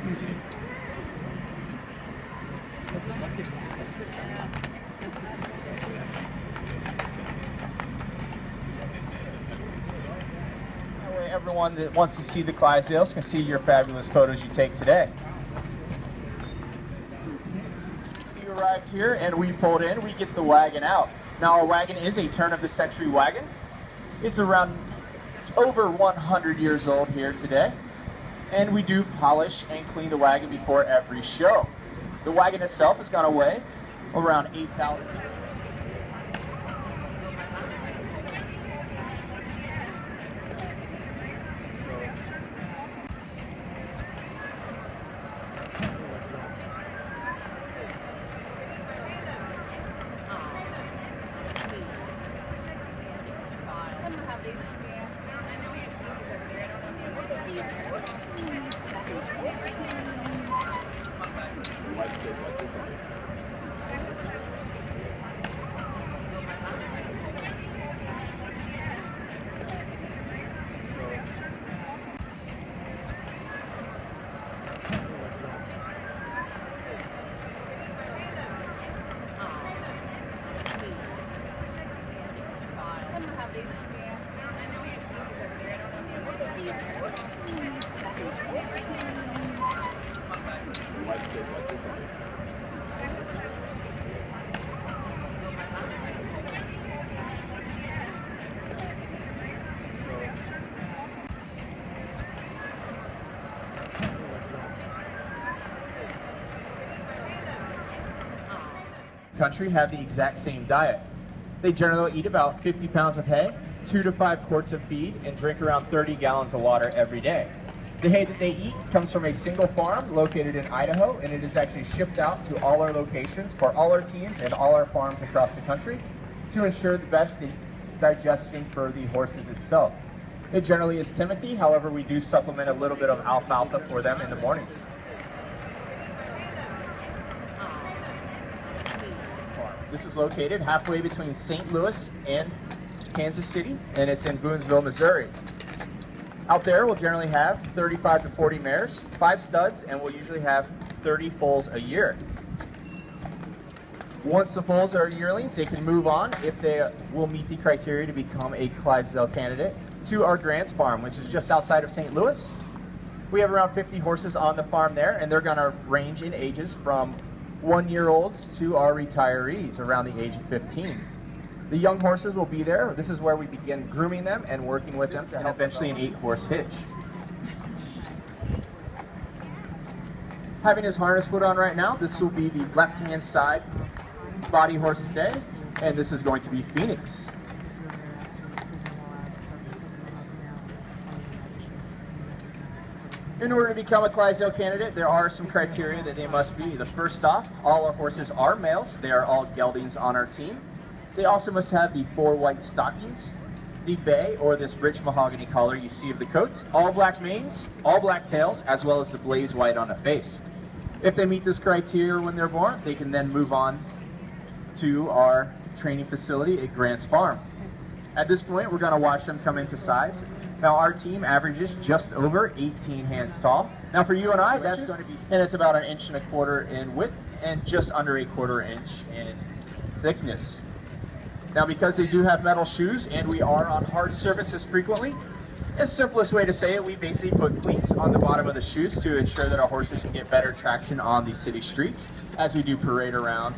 That way everyone that wants to see the Clydesdales can see your fabulous photos you take today. We arrived here and we pulled in, we get the wagon out. Now our wagon is a turn-of-the-century wagon. It's around over 100 years old here today. And we do polish and clean the wagon before every show. The wagon itself has gone away around 8,000. Country have the exact same diet. They generally eat about 50 pounds of hay, 2 to 5 quarts of feed, and drink around 30 gallons of water every day. The hay that they eat comes from a single farm located in Idaho, and it is actually shipped out to all our locations for all our teams and all our farms across the country to ensure the best digestion for the horses itself. It generally is Timothy, however we do supplement a little bit of alfalfa for them in the mornings. This is located halfway between St. Louis and Kansas City, and it's in Boonesville, Missouri. Out there, we'll generally have 35 to 40 mares, 5 studs, and we'll usually have 30 foals a year. Once the foals are yearlings, they can move on, if they will meet the criteria to become a Clydesdale candidate, to our Grants farm, which is just outside of St. Louis. We have around 50 horses on the farm there, and they're going to range in ages from 1-year-olds to our retirees around the age of 15. The young horses will be there. This is where we begin grooming them and working with them, and eventually an 8-horse hitch. Having his harness put on right now, this will be the left-hand side body horse today, and this is going to be Phoenix. In order to become a Clydesdale candidate, there are some criteria that they must be. The first off, all our horses are males. They are all geldings on our team. They also must have the 4 white stockings, the bay, or this rich mahogany color you see of the coats, all black manes, all black tails, as well as the blaze white on the face. If they meet this criteria when they're born, they can then move on to our training facility at Grants Farm. At this point, we're going to watch them come into size. Now our team averages just over 18 hands tall. Now for you and I, that's going to be, and it's about 1.25 inches in width and just under 1/4 inch in thickness. Now because they do have metal shoes and we are on hard surfaces frequently, the simplest way to say it, we basically put cleats on the bottom of the shoes to ensure that our horses can get better traction on the city streets as we do parade around.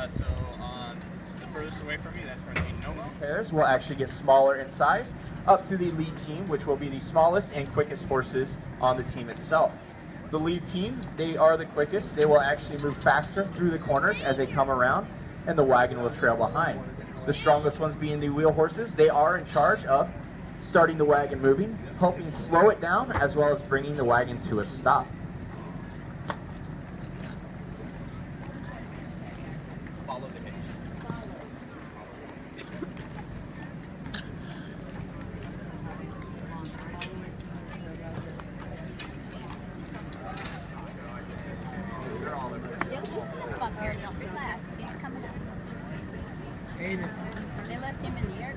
So on the furthest away from me, that's going to be Noma. Pairs will actually get smaller in size, up to the lead team, which will be the smallest and quickest horses on the team itself. The lead team, they are the quickest. They will actually move faster through the corners as they come around, and the wagon will trail behind. The strongest ones being the wheel horses, they are in charge of starting the wagon moving, helping slow it down, as well as bringing the wagon to a stop. Follow the hitch. Relax, he's coming up. They left him in the air.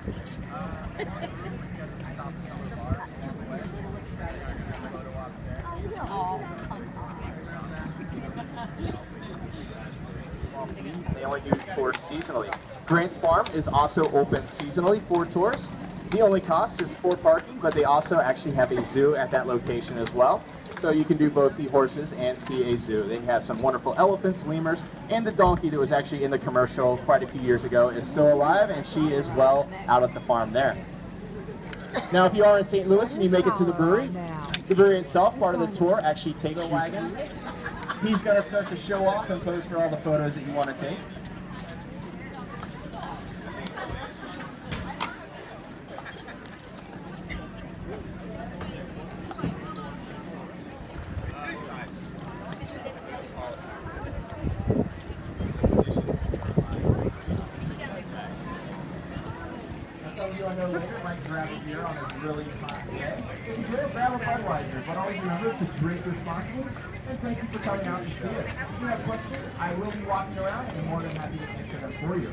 They only do tours seasonally. Grants Farm is also open seasonally for tours. The only cost is for parking, but they also actually have a zoo at that location as well. So you can do both the horses and see a zoo. They have some wonderful elephants, lemurs, and the donkey that was actually in the commercial quite a few years ago is still alive, and she is well out at the farm there. Now, if you are in St. Louis and you make it to the brewery itself, part of the tour actually takes you wagon. He's going to start to show off and pose for all the photos that you want to take. I know later might grab a beer on a really hot day. So you could grab a Budweiser, but always remember to drink responsibly. And thank you for coming out to see us. If you have questions, I will be walking around and I'm more than happy to answer them for you.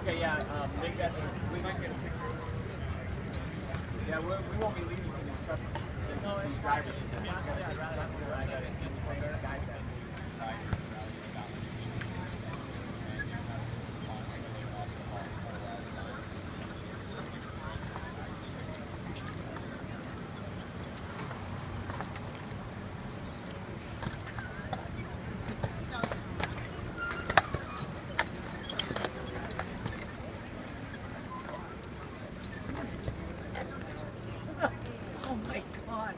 Okay, yeah, think that's, we might get a picture. Yeah, we won't be leaving to the truck. No, it's drivers. I'd rather have to go ride that and see the guy that. Oh my God.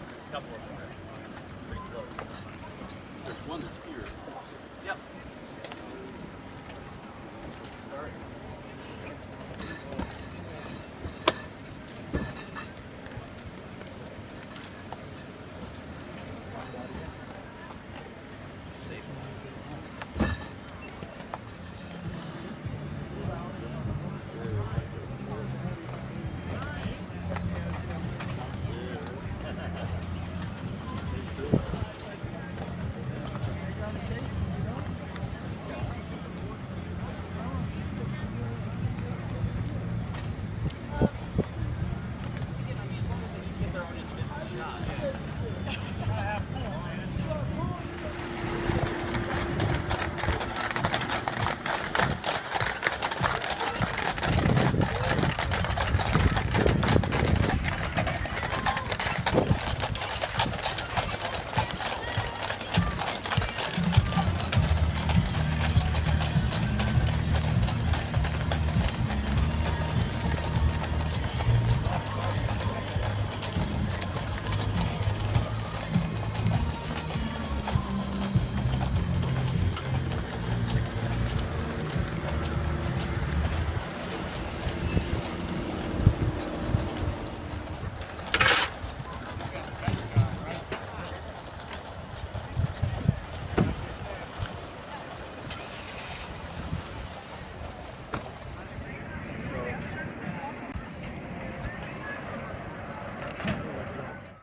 There's a couple of them pretty close. There's one that's here. Yep. Start. safe.